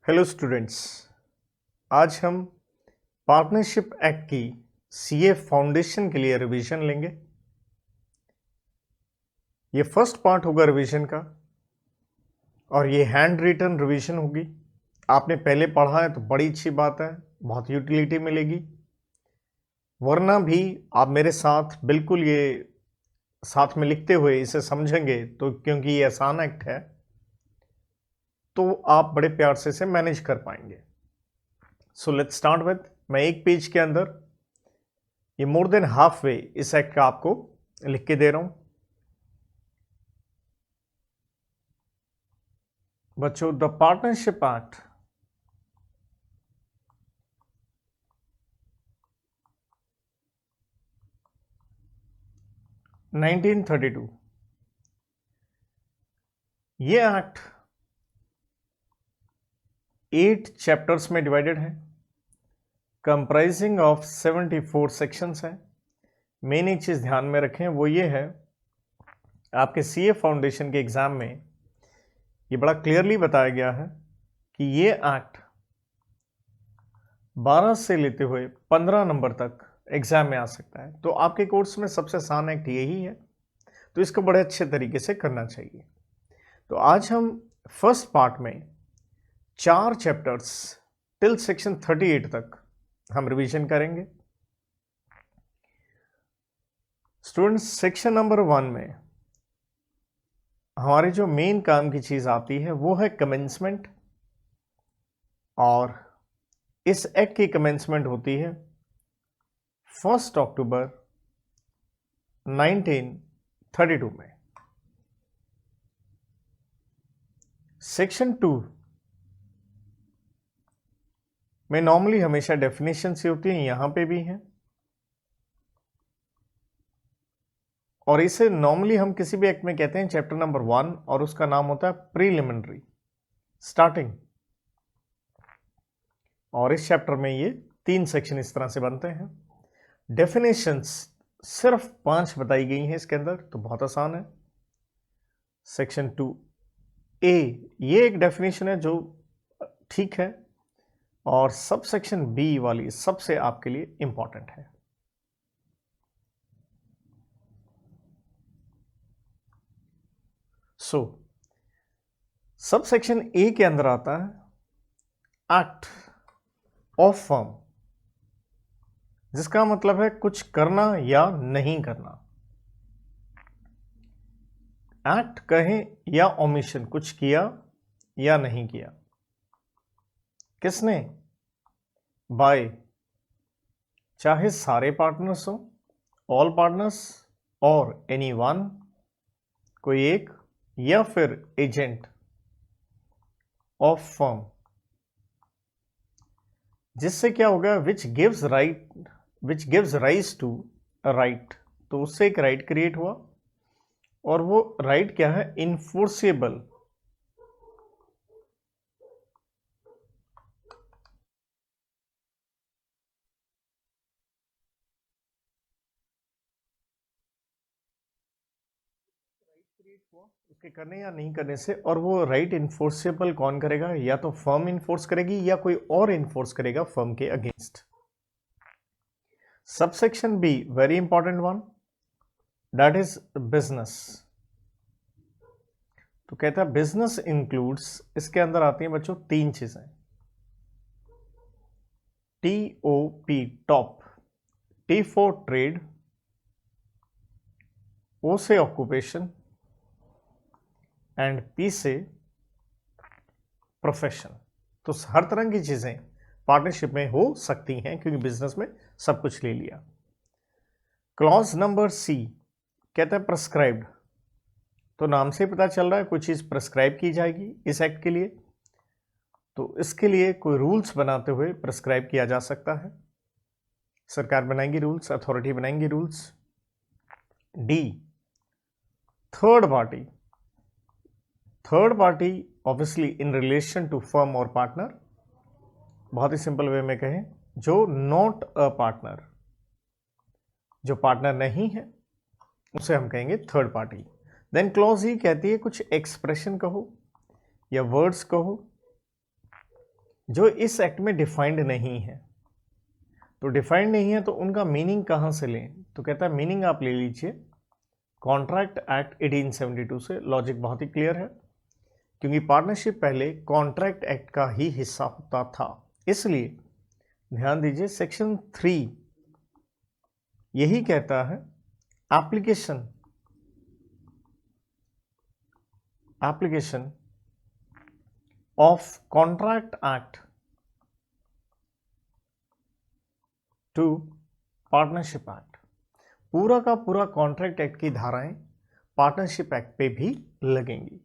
Hello students, आज हम partnership act की सीए फाउंडेशन के लिए रिवीजन लेंगे। ये फर्स्ट पार्ट होगा रिवीजन का और ये हैंड रिटन रिवीजन होगी। आपने पहले पढ़ा है तो बड़ी अच्छी बात है, बहुत यूटिलिटी मिलेगी। वरना भी आप मेरे साथ बिल्कुल ये साथ में लिखते हुए इसे समझेंगे तो क्योंकि ये आसान एक्ट है तो आप बड़े प्यार से इसे मैनेज कर पाएंगे। सो लेट्स स्टार्ट विद, मैं एक पेज के अंदर ये मोर देन हाफ वे इस एक्ट का आपको लिख के दे रहा हूं। बच्चों, द पार्टनरशिप एक्ट नाइनटीन 32, ये एक्ट 8 चैप्टर्स में डिवाइडेड है, कंप्राइजिंग ऑफ 74 सेक्शंस है। मेन एक चीज ध्यान में रखें, वो ये है, आपके सीए फाउंडेशन के एग्जाम में ये बड़ा क्लियरली बताया गया है कि ये एक्ट 12 से लेते हुए 15 नंबर तक एग्जाम में आ सकता है। तो आपके कोर्स में सबसे आसान एक्ट यही है, तो इसको बड़े अच्छे तरीके से करना चाहिए। तो आज हम फर्स्ट पार्ट में 4 चैप्टर्स टिल सेक्शन 38 तक हम रिवीजन करेंगे। स्टूडेंट्स, सेक्शन नंबर 1 में हमारे जो मेन काम की चीज आती है वो है कमेंसमेंट, और इस एक्ट की कमेंसमेंट होती है 1 अक्टूबर 1932 में। सेक्शन 2 में नॉर्मली हमेशा डेफिनेशन से होती है, यहां पे भी है, और इसे नॉर्मली हम किसी भी एक्ट में कहते हैं चैप्टर नंबर 1, और उसका नाम होता है प्रीलिमिनरी स्टार्टिंग। और इस चैप्टर में ये 3 सेक्शन इस तरह से बनते हैं। डेफिनेशंस सिर्फ 5 बताई गई हैं इसके अंदर, तो बहुत आसान है। सेक्शन 2A ये एक डेफिनेशन है जो ठीक है, और सब सेक्शन बी वाली सबसे आपके लिए इंपॉर्टेंट है। सो सब सेक्शन ए के अंदर आता है एक्ट ऑफ फर्म, जिसका मतलब है कुछ करना या नहीं करना। एक्ट कहें या ओमिशन, कुछ किया या नहीं किया। किसने? बाय, चाहे सारे पार्टनर्स हो, ऑल पार्टनर्स, और एनी वन, कोई एक, या फिर एजेंट ऑफ फर्म। जिससे क्या होगा? Which gives rise to a right, तो उससे एक राइट क्रिएट हुआ, और वो राइट क्या है? इनफोर्सेबल। उसके करने या नहीं करने से, और वो राइट इन्फोर्सेबल कौन करेगा? या तो फर्म इन्फोर्स करेगी या कोई और इन्फोर्स करेगा फर्म के against. Subsection B, very important one, that is business. तो कहता है बिजनेस इंक्लूड्स, इसके अंदर आती हैं बच्चों 3 चीजें। TOP, top, T for trade, O से ऑक्यूपेशन, एंड P से प्रोफेशन। तो हर तरह की चीजें पार्टनरशिप में हो सकती हैं, क्योंकि बिजनेस में सब कुछ ले लिया। क्लॉज नंबर C कहता है प्रेस्क्राइब्ड, तो नाम से पता चल रहा है कोई चीज प्रेस्क्राइब की जाएगी इस एक्ट के लिए, तो इसके लिए कोई रूल्स बनाते हुए प्रेस्क्राइब किया जा सकता है। सरकार बनाएंगी रूल्स, अथॉरिटी बनाएंगी rules. D, third party. Third party obviously in relation to firm और पार्टनर, बहुत ही सिंपल वे में कहें, जो नॉट अ पार्टनर, जो पार्टनर नहीं है, उसे हम कहेंगे थर्ड पार्टी। देन क्लॉज ही कहती है कुछ एक्सप्रेशन कहो या वर्ड्स कहो जो इस एक्ट में डिफाइंड नहीं है। तो डिफाइंड नहीं है तो उनका मीनिंग कहाँ से लें? तो कहता है मीनिंग आप ले लीजिए कॉन्ट्रैक्ट एक्ट 1872 से। लॉजिक बहुत ही क्लियर है, क्योंकि पार्टनरशिप पहले कॉन्ट्रैक्ट एक्ट का ही हिस्सा होता था। इसलिए ध्यान दीजिए सेक्शन 3 यही कहता है application of contract act to partnership act. पूरा का पूरा कॉन्ट्रैक्ट एक्ट की धाराएं पार्टनरशिप एक्ट पे भी लगेंगी।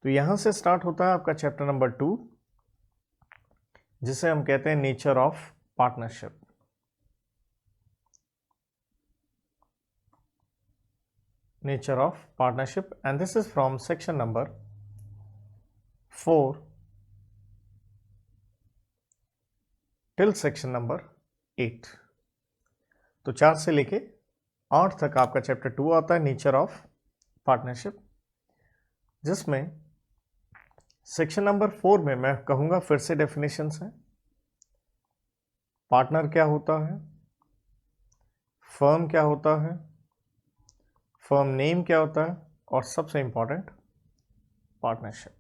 तो यहां से स्टार्ट होता है आपका चैप्टर नंबर 2, जिसे हम कहते हैं nature of partnership. Nature of partnership, and this is from section number 4 till section number 8। तो 4 से लेके 8 तक आपका चैप्टर 2 आता है, नेचर ऑफ पार्टनरशिप, जिसमें सेक्शन नंबर 4 में मैं कहूंगा फिर से डेफिनेशंस हैं। पार्टनर क्या होता है, फर्म क्या होता है, फर्म नेम क्या होता है, और सबसे इंपॉर्टेंट पार्टनरशिप।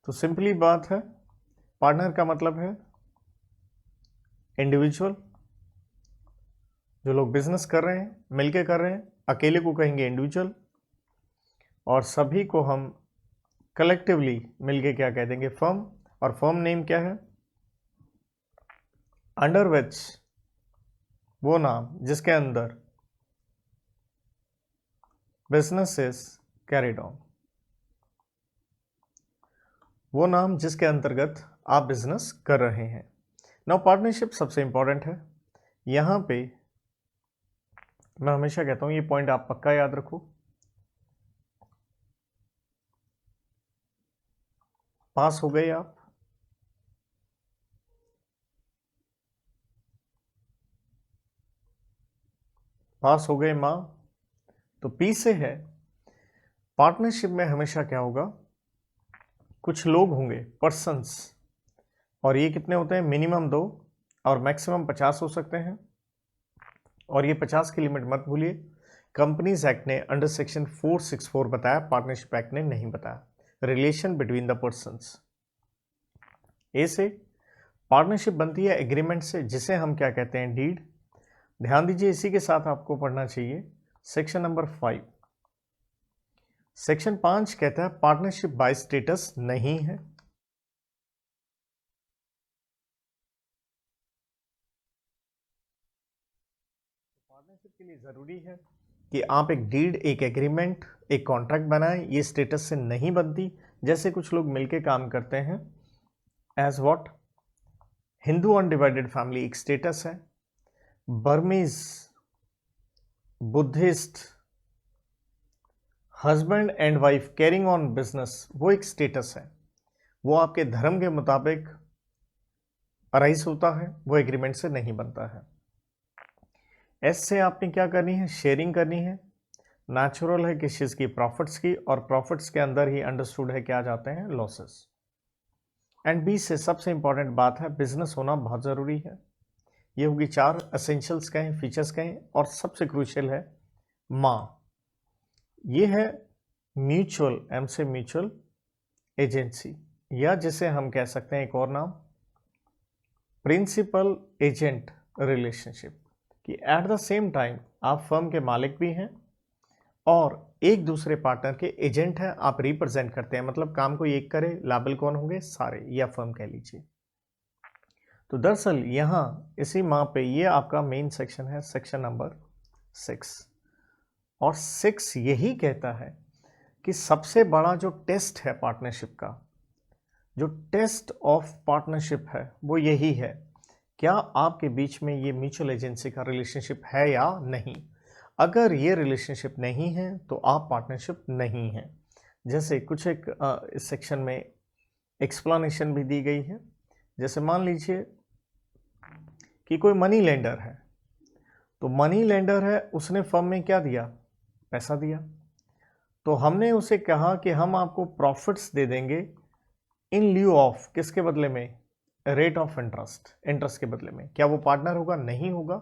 तो सिंपली बात है, पार्टनर का मतलब है इंडिविजुअल, जो लोग बिजनेस कर रहे हैं मिलके कर रहे हैं। अकेले को कहेंगे इंडिविजुअल, और सभी को हम कलेक्टिवली मिलके क्या कह देंगे, फर्म। और फर्म नेम क्या है, अंडर विच, वो नाम जिसके अंदर बिजनेस इज कैरिड ऑन, वो नाम जिसके अंतर्गत आप बिजनेस कर रहे हैं। नाउ पार्टनरशिप सबसे इंपॉर्टेंट है। यहां पे मैं हमेशा कहता हूं ये पॉइंट आप पक्का याद रखो। पास हो गए आप? पास हो गए मां? तो पी से है, पार्टनरशिप में हमेशा क्या होगा, कुछ लोग होंगे, पर्सन्स, और ये कितने होते हैं, मिनिमम 2 और मैक्सिमम 50 हो सकते हैं। और ये 50 की लिमिट मत भूलिए, कंपनीज एक्ट ने अंडर सेक्शन 464 बताया, पार्टनरशिप एक्ट ने नहीं बताया। Relation between the persons. ए से पार्टनरशिप बनती है एग्रीमेंट से, जिसे हम क्या कहते हैं, डीड। ध्यान दीजिए, इसी के साथ आपको पढ़ना चाहिए सेक्शन नंबर 5। सेक्शन 5 कहता है पार्टनरशिप बाय स्टेटस नहीं है। पार्टनरशिप के लिए जरूरी है कि आप एक डीड, एक एग्रीमेंट, एक कॉन्ट्रैक्ट बनाएं। ये स्टेटस से नहीं बनती। जैसे कुछ लोग मिलके काम करते हैं, as what, Hindu undivided family एक स्टेटस है, Burmese Buddhist husband and wife carrying on business, वो एक स्टेटस है। वो आपके धर्म के मुताबिक अराइज होता है, वो एग्रीमेंट से नहीं बनता है। एस से आपने क्या करनी है, शेयरिंग करनी है। नेचुरल है किस चीज़ की, प्रॉफिट्स की, और प्रॉफिट्स के अंदर ही अंडरस्टूड है क्या जाते हैं, लॉसेस। एंड बी से सबसे इंपॉर्टेंट बात है, बिजनेस होना बहुत ज़रूरी है। ये होगी 4 एसेंशियल्स कहें, फीचर्स कहें, और सबसे क्रूशियल है माँ। ये है म्यूचुअल, एम से म्यूचुअल एजेंसी, या जिसे हम कह सकते हैं एक और नाम, प्रिंसिपल एजेंट रिलेशनशिप, कि एट द सेम टाइम आप फर्म के मालिक भी हैं और एक दूसरे पार्टनर के एजेंट हैं, आप रिप्रेजेंट करते हैं। मतलब काम को एक करे, लायबल कौन होंगे, सारे, या फर्म कह लीजिए। तो दरअसल यहाँ इसी माँ पे ये आपका मेन सेक्शन है, सेक्शन नंबर 6। और 6 यही कहता है कि सबसे बड़ा जो टेस्ट है पार्टनरशिप का, जो टेस्ट ऑफ पार्टनरशिप है, वो यही है, क्या आपके बीच में ये म्यूचुअल एजेंसी का रिलेशनशिप है या नहीं। अगर ये रिलेशनशिप नहीं है तो आप पार्टनरशिप नहीं है। जैसे कुछ एक इस सेक्शन में एक्सप्लेनेशन भी दी गई है। जैसे मान लीजिए कि कोई मनी लेंडर है, तो मनी लेंडर है, उसने फर्म में क्या दिया, पैसा दिया, तो हमने उसे कहा कि हम आपको प्रॉफिट्स दे देंगे इन ल्यू ऑफ, किसके बदले में? रेट ऑफ इंटरेस्ट, इंटरेस्ट के बदले में। क्या वो पार्टनर होगा? नहीं होगा,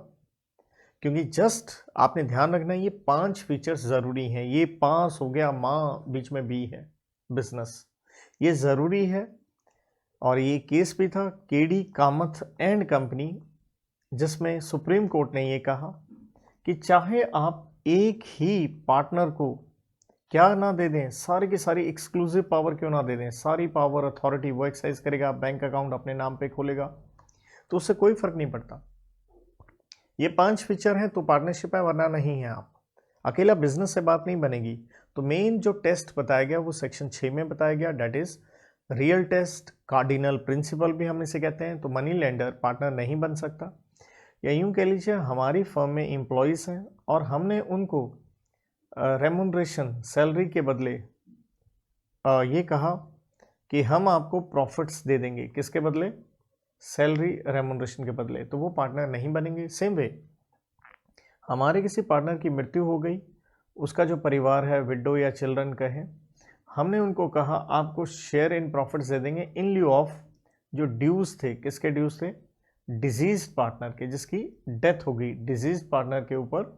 क्योंकि जस्ट आपने ध्यान रखना ये 5 फीचर्स ज़रूरी हैं। ये पास हो गया, माँ बीच में बी है, बिजनेस, ये ज़रूरी है। और ये केस भी था केडी कामथ एंड कंपनी, जिसमें सुप्रीम कोर्ट ने ये कहा कि चाहे आप एक ही पार्टनर को क्या ना दे दें, सारी की सारी एक्सक्लूसिव पावर क्यों ना दे दें, सारी पावर अथॉरिटी वो एक्सरसाइज करेगा, बैंक अकाउंट अपने नाम पे खोलेगा, तो उससे कोई फर्क नहीं पड़ता। ये 5 फीचर हैं तो पार्टनरशिप है, वरना नहीं है। आप अकेला बिजनेस से बात नहीं बनेगी। तो मेन जो टेस्ट बताया गया वो सेक्शन 6 में बताया गया, that is real test, cardinal principle भी हम इसे कहते हैं। तो मनी लेंडर पार्टनर नहीं बन सकता, या यूं कह लीजिए हमारी फर्म में एम्प्लॉयज़ हैं और हमने उनको रेमुनरेशन, सैलरी के बदले ये कहा कि हम आपको प्रॉफिट्स दे देंगे, किसके बदले? सैलरी रेमुनरेशन के बदले, तो वो पार्टनर नहीं बनेंगे। सेम वे हमारे किसी पार्टनर की मृत्यु हो गई, उसका जो परिवार है, विडो या चिल्ड्रन कहें, हमने उनको कहा आपको शेयर इन प्रॉफिट्स दे देंगे इन ल्यू ऑफ जो ड्यूज थे, किसके ड्यूज थे? डिजीज पार्टनर के, जिसकी डेथ हो गई, डिजीज पार्टनर के ऊपर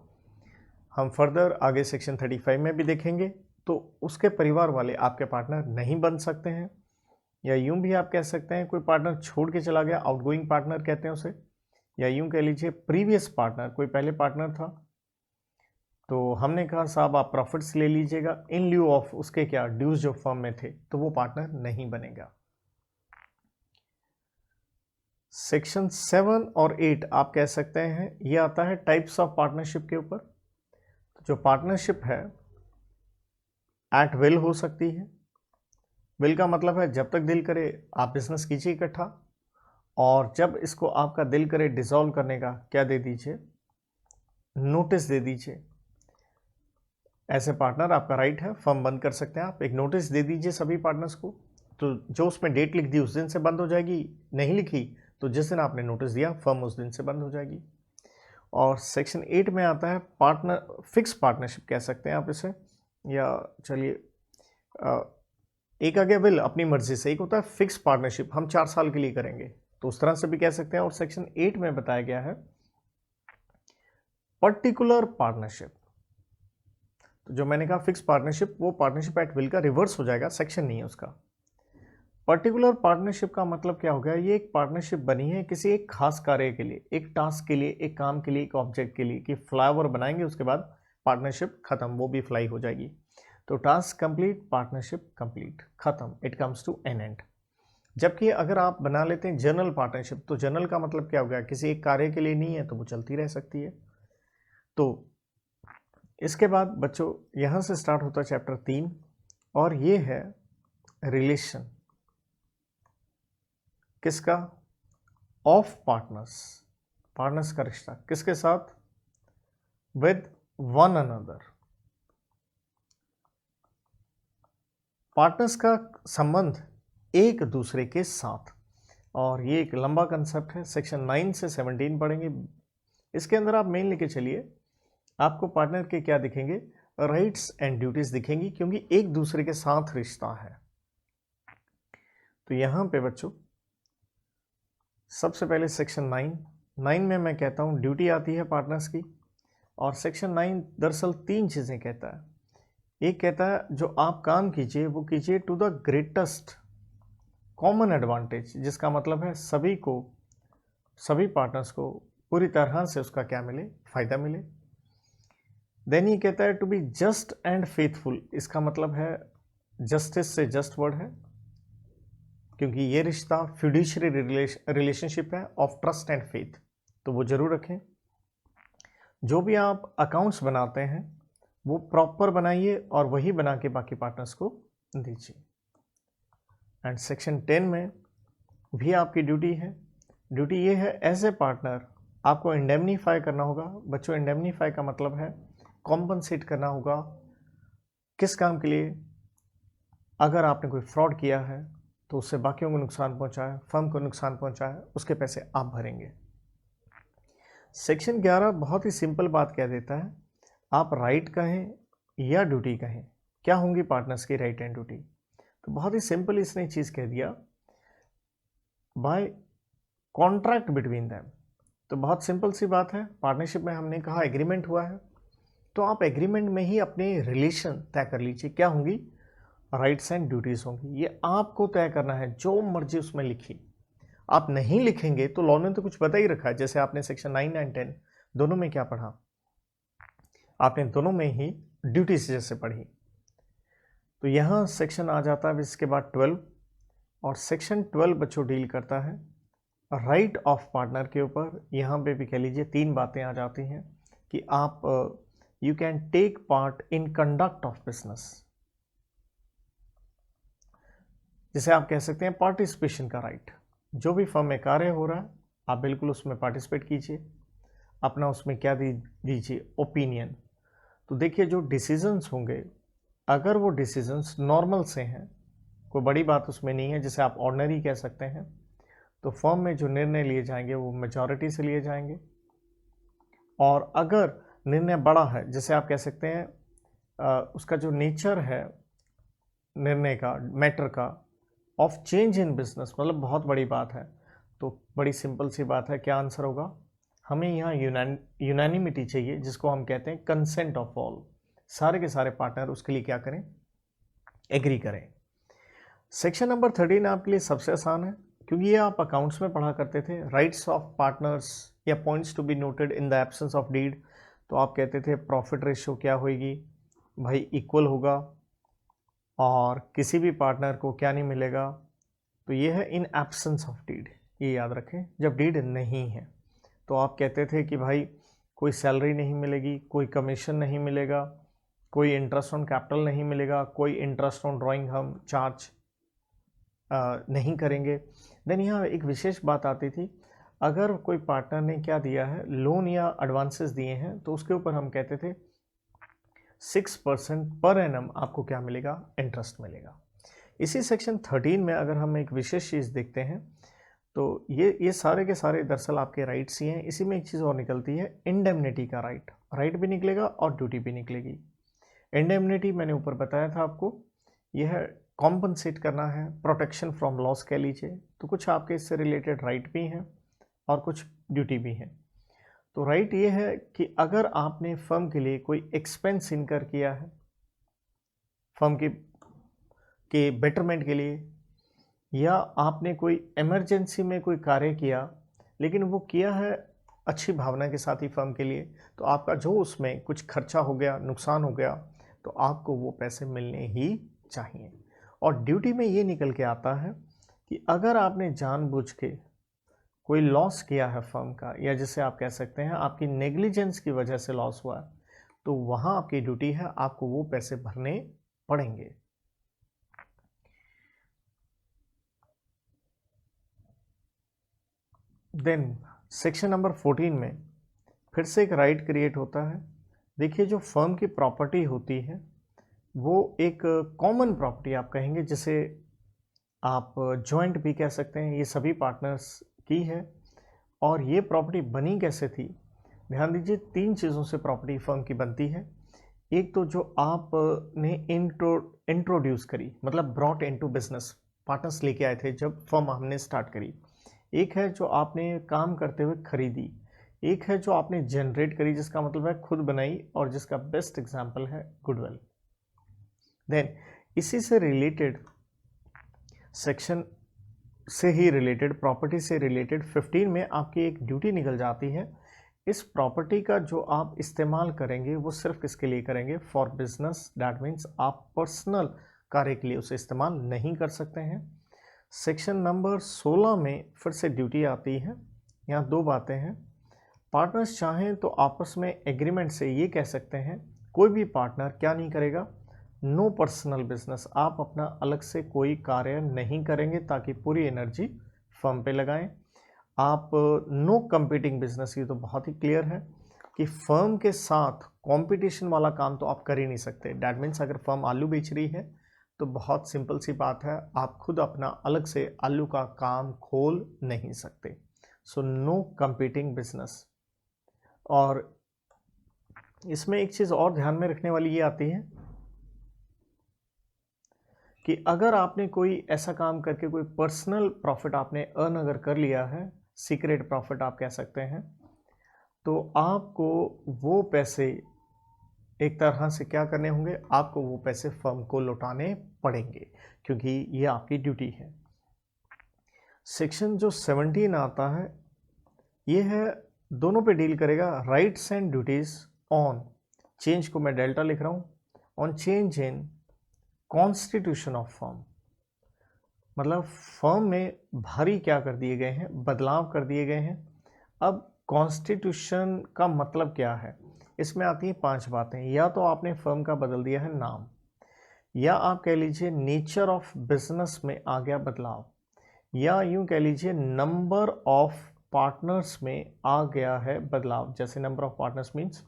हम फर्दर आगे सेक्शन 35 में भी देखेंगे। तो उसके परिवार वाले आपके पार्टनर नहीं बन सकते हैं। या यूं भी आप कह सकते हैं कोई पार्टनर छोड़ के चला गया, आउटगोइंग पार्टनर कहते हैं उसे, या यूं कह लीजिए प्रीवियस पार्टनर, कोई पहले पार्टनर था, तो हमने कहा साहब आप प्रॉफिट्स ले लीजिएगा इन ल्यू ऑफ उसके क्या? ड्यूज जो फर्म में थे, तो वो पार्टनर नहीं बनेगा। सेक्शन 7 और 8 आप कह सकते हैं ये आता है टाइप्स ऑफ पार्टनरशिप के ऊपर। जो पार्टनरशिप है एट विल हो सकती है। विल का मतलब है जब तक दिल करे आप बिजनेस कीजिए इकट्ठा, और जब इसको आपका दिल करे डिसॉल्व करने का, क्या दे दीजिए? नोटिस दे दीजिए। ऐसे पार्टनर आपका राइट है, फर्म बंद कर सकते हैं आप, एक नोटिस दे दीजिए सभी पार्टनर्स को। तो जो उसमें डेट लिख दी उस दिन से बंद हो जाएगी, नहीं लिखी तो जिस दिन आपने नोटिस दिया फर्म उस दिन से बंद हो जाएगी। और सेक्शन 8 में आता है पार्टनर, फिक्स पार्टनरशिप कह सकते हैं आप इसे, या चलिए एक आ गया विल अपनी मर्जी से, एक होता है फिक्स पार्टनरशिप, हम 4 साल के लिए करेंगे, तो उस तरह से भी कह सकते हैं। और सेक्शन 8 में बताया गया है पर्टिकुलर पार्टनरशिप। तो जो मैंने कहा फिक्स पार्टनरशिप, वो पार्टनरशिप एट विल का रिवर्स हो जाएगा, सेक्शन नहीं है उसका। पर्टिकुलर पार्टनरशिप का मतलब क्या हो गया? ये एक पार्टनरशिप बनी है किसी एक खास कार्य के लिए, एक टास्क के लिए, एक काम के लिए, एक ऑब्जेक्ट के लिए, कि फ्लाईओवर बनाएंगे उसके बाद पार्टनरशिप खत्म, वो भी फ्लाई हो जाएगी। तो टास्क कंप्लीट, पार्टनरशिप कंप्लीट, खत्म, it comes to an end. जबकि अगर आप बना लेते हैं जनरल पार्टनरशिप, तो जनरल का मतलब क्या हो गया? किसी एक कार्य के लिए नहीं है तो वो चलती रह सकती है। तो इसके बाद बच्चों यहाँ से स्टार्ट होता है चैप्टर 3, और ये है रिलेशन किसका? ऑफ पार्टनर्स, पार्टनर्स का रिश्ता किसके साथ? With one another. पार्टनर्स का संबंध एक दूसरे के साथ, और ये एक लंबा कंसेप्ट है, सेक्शन 9 से 17 पढ़ेंगे। इसके अंदर आप मेन लेके चलिए, आपको पार्टनर के क्या दिखेंगे? राइट्स एंड ड्यूटीज दिखेंगी, क्योंकि एक दूसरे के साथ रिश्ता है। तो यहां पे बच्चों सबसे पहले सेक्शन 9 में मैं कहता हूं ड्यूटी आती है पार्टनर्स की, और सेक्शन 9 दरअसल 3 चीजें कहता है। एक कहता है जो आप काम कीजिए वो कीजिए to the greatest common advantage, जिसका मतलब है सभी को, सभी पार्टनर्स को पूरी तरह से उसका क्या मिले? फायदा मिले। देन ये कहता है to be just and faithful, इसका मतलब है जस्टिस से जस्ट वर्ड है, क्योंकि ये रिश्ता फिड्यूशियरी रिलेशनशिप है ऑफ ट्रस्ट एंड फेथ, तो वो जरूर रखें। जो भी आप अकाउंट्स बनाते हैं वो प्रॉपर बनाइए और वही बना के बाकी पार्टनर्स को दीजिए। एंड सेक्शन 10 में भी आपकी ड्यूटी है। ड्यूटी ये है एज ए पार्टनर आपको इंडेमनीफाई करना होगा। बच्चों इंडेमनीफाई का मतलब है कॉम्पनसेट करना होगा। किस काम के लिए? अगर आपने कोई फ्रॉड किया है तो उससे बाकियों को नुकसान पहुंचा है, फर्म को नुकसान पहुंचा है, उसके पैसे आप भरेंगे। सेक्शन 11 बहुत ही सिंपल बात कह देता है, आप राइट कहें या ड्यूटी कहें, क्या होंगी पार्टनर्स की राइट एंड ड्यूटी? तो बहुत ही सिंपल इसने चीज़ कह दिया, बाय कॉन्ट्रैक्ट बिटवीन दैम। तो बहुत सिंपल सी बात है, पार्टनरशिप में हमने कहा एग्रीमेंट हुआ है, तो आप एग्रीमेंट में ही अपने रिलेशन तय कर लीजिए, क्या होंगी, राइट्स एंड ड्यूटीज़ होंगी। ये आपको तय करना है, जो मर्जी उसमें लिखिए। आप नहीं लिखेंगे तो लॉ ने तो कुछ बता ही रखा है, जैसे आपने सेक्शन 9 एंड 10 दोनों में क्या पढ़ा, आपने दोनों में ही ड्यूटीज जैसे पढ़ी। तो यहाँ सेक्शन आ जाता है इसके बाद 12, और सेक्शन 12 बच्चों डील करता है राइट ऑफ पार्टनर के ऊपर। यहाँ पे भी कह लीजिए 3 बातें आ जाती हैं कि आप you can take part in conduct of business, जिसे आप कह सकते हैं पार्टिसिपेशन का राइट। जो भी फर्म में कार्य हो रहा है आप बिल्कुल उसमें पार्टिसिपेट कीजिए, अपना उसमें क्या दीजिए, ओपिनियन। तो देखिए जो डिसीजंस होंगे, अगर वो डिसीजंस नॉर्मल से हैं, कोई बड़ी बात उसमें नहीं है, जिसे आप ऑर्डिनरी कह सकते हैं, तो फर्म में जो निर्णय लिए जाएंगे वो मेजॉरिटी से लिए जाएंगे। और अगर निर्णय बड़ा है, जैसे आप कह सकते हैं उसका जो नेचर है निर्णय का, मैटर का, ऑफ चेंज इन बिजनेस, मतलब बहुत बड़ी बात है, तो बड़ी सिंपल सी बात है, क्या आंसर होगा, हमें यहाँ यूनानिमिटी चाहिए, जिसको हम कहते हैं कंसेंट ऑफ ऑल। सारे के सारे पार्टनर उसके लिए क्या करें, एग्री करें। सेक्शन नंबर 13 आपके लिए सबसे आसान है, क्योंकि ये आप अकाउंट्स में पढ़ा करते थे। राइट्स ऑफ पार्टनर्स या points to be noted in the absence of deed, तो आप कहते थे प्रॉफिट रेशियो क्या होगी भाई, इक्वल होगा, और किसी भी पार्टनर को क्या नहीं मिलेगा, तो ये है इन एब्सेंस ऑफ डीड। ये याद रखें, जब डीड नहीं है तो आप कहते थे कि भाई कोई सैलरी नहीं मिलेगी, कोई कमीशन नहीं मिलेगा, कोई इंटरेस्ट ऑन कैपिटल नहीं मिलेगा, कोई इंटरेस्ट ऑन ड्राइंग हम चार्ज नहीं करेंगे। देन यहाँ एक विशेष बात आती थी, अगर कोई पार्टनर ने क्या दिया है, लोन या एडवांसेस दिए हैं, तो उसके ऊपर हम कहते थे 6% पर एनम आपको क्या मिलेगा, इंटरेस्ट मिलेगा। इसी सेक्शन 13 में अगर हम एक विशेष चीज़ देखते हैं, तो ये सारे के सारे दरअसल आपके राइट्स ही हैं। इसी में एक चीज़ और निकलती है, इंडेमनिटी का राइट। राइट भी निकलेगा और ड्यूटी भी निकलेगी। इंडेमनिटी मैंने ऊपर बताया था आपको, यह है कॉम्पनसेट करना है, प्रोटेक्शन फ्रॉम लॉस कह लीजिए। तो कुछ आपके इससे रिलेटेड राइट भी हैं और कुछ ड्यूटी भी हैं। तो राइट ये है कि अगर आपने फर्म के लिए कोई एक्सपेंस इनकर किया है, फर्म के बेटरमेंट के लिए, या आपने कोई इमरजेंसी में कोई कार्य किया, लेकिन वो किया है अच्छी भावना के साथ ही फर्म के लिए, तो आपका जो उसमें कुछ खर्चा हो गया, नुकसान हो गया, तो आपको वो पैसे मिलने ही चाहिए। और ड्यूटी में ये निकल के आता है कि अगर आपने जानबूझ के कोई लॉस किया है फर्म का, या जिसे आप कह सकते हैं आपकी नेग्लिजेंस की वजह से लॉस हुआ है, तो वहाँ आपकी ड्यूटी है, आपको वो पैसे भरने पड़ेंगे। देन सेक्शन नंबर 14 में फिर से एक राइट क्रिएट होता है। देखिए जो फर्म की प्रॉपर्टी होती है वो एक कॉमन प्रॉपर्टी आप कहेंगे, जिसे आप जॉइंट भी कह सकते हैं, ये सभी पार्टनर्स की है। और ये प्रॉपर्टी बनी कैसे थी, ध्यान दीजिए 3 चीज़ों से प्रॉपर्टी फर्म की बनती है। एक तो जो आपने इंट्रोड्यूस करी, मतलब ब्रॉट इनटू बिजनेस, पार्टनर्स लेके आए थे जब फर्म हमने स्टार्ट करी। एक है जो आपने काम करते हुए खरीदी, एक है जो आपने जनरेट करी, जिसका मतलब है खुद बनाई, और जिसका बेस्ट एग्जांपल है गुडविल। देन इसी से रिलेटेड सेक्शन से ही रिलेटेड, प्रॉपर्टी से रिलेटेड 15 में आपकी एक ड्यूटी निकल जाती है। इस प्रॉपर्टी का जो आप इस्तेमाल करेंगे वो सिर्फ किसके लिए करेंगे, फॉर बिजनेस। दैट मीन्स आप पर्सनल कार्य के लिए उसे इस्तेमाल नहीं कर सकते हैं। सेक्शन नंबर 16 में फिर से ड्यूटी आती है। यहाँ 2 बातें हैं, पार्टनर्स चाहें तो आपस में एग्रीमेंट से ये कह सकते हैं, कोई भी पार्टनर क्या नहीं करेगा, नो पर्सनल बिजनेस, आप अपना अलग से कोई कार्य नहीं करेंगे, ताकि पूरी एनर्जी फर्म पे लगाएं। आप नो कंपीटिंग बिजनेस, ये तो बहुत ही क्लियर है कि फर्म के साथ कंपटीशन वाला काम तो आप कर ही नहीं सकते। डैट मीन्स अगर फर्म आलू बेच रही है तो बहुत सिंपल सी बात है, आप खुद अपना अलग से आलू का काम खोल नहीं सकते। So no competing business. और इसमें एक चीज़ और ध्यान में रखने वाली ये आती है कि अगर आपने कोई ऐसा काम करके कोई पर्सनल प्रॉफिट आपने अर्न अगर कर लिया है, सीक्रेट प्रॉफिट आप कह सकते हैं, तो आपको वो पैसे एक तरह से क्या करने होंगे, आपको वो पैसे फर्म को लौटाने पड़ेंगे, क्योंकि ये आपकी ड्यूटी है। सेक्शन जो 17 आता है ये है, दोनों पे डील करेगा, rights and duties on, change को मैं डेल्टा लिख रहा हूँ, on change in constitution of firm, मतलब फर्म में भारी क्या कर दिए गए हैं, बदलाव कर दिए गए हैं। अब कॉन्स्टिट्यूशन का मतलब क्या है, इसमें आती हैं 5 बातें। या तो आपने फर्म का बदल दिया है नाम, या आप कह लीजिए नेचर ऑफ बिजनेस में आ गया बदलाव, या यूं कह लीजिए नंबर ऑफ पार्टनर्स में आ गया है बदलाव। जैसे नंबर ऑफ पार्टनर्स मीन्स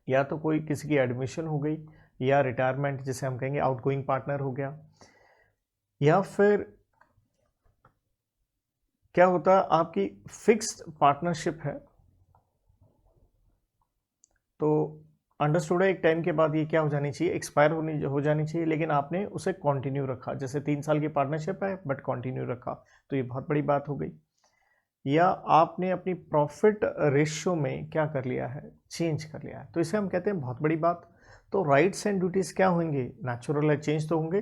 या तो कोई किसी की एडमिशन हो गई, या रिटायरमेंट जिसे हम कहेंगे आउटगोइंग पार्टनर हो गया, या फिर क्या होता है आपकी फिक्स्ड पार्टनरशिप है, तो अंडरस्टूड है एक टाइम के बाद ये क्या हो जानी चाहिए, एक्सपायर हो जानी चाहिए, लेकिन आपने उसे कंटिन्यू रखा। जैसे 3 साल की पार्टनरशिप है बट कंटिन्यू रखा, तो ये बहुत बड़ी बात हो गई। या आपने अपनी प्रॉफिट रेशियो में क्या कर लिया है, चेंज कर लिया है, तो इसे हम कहते हैं बहुत बड़ी बात। तो राइट्स एंड ड्यूटीज क्या होंगे, नेचुरल है, चेंज तो होंगे,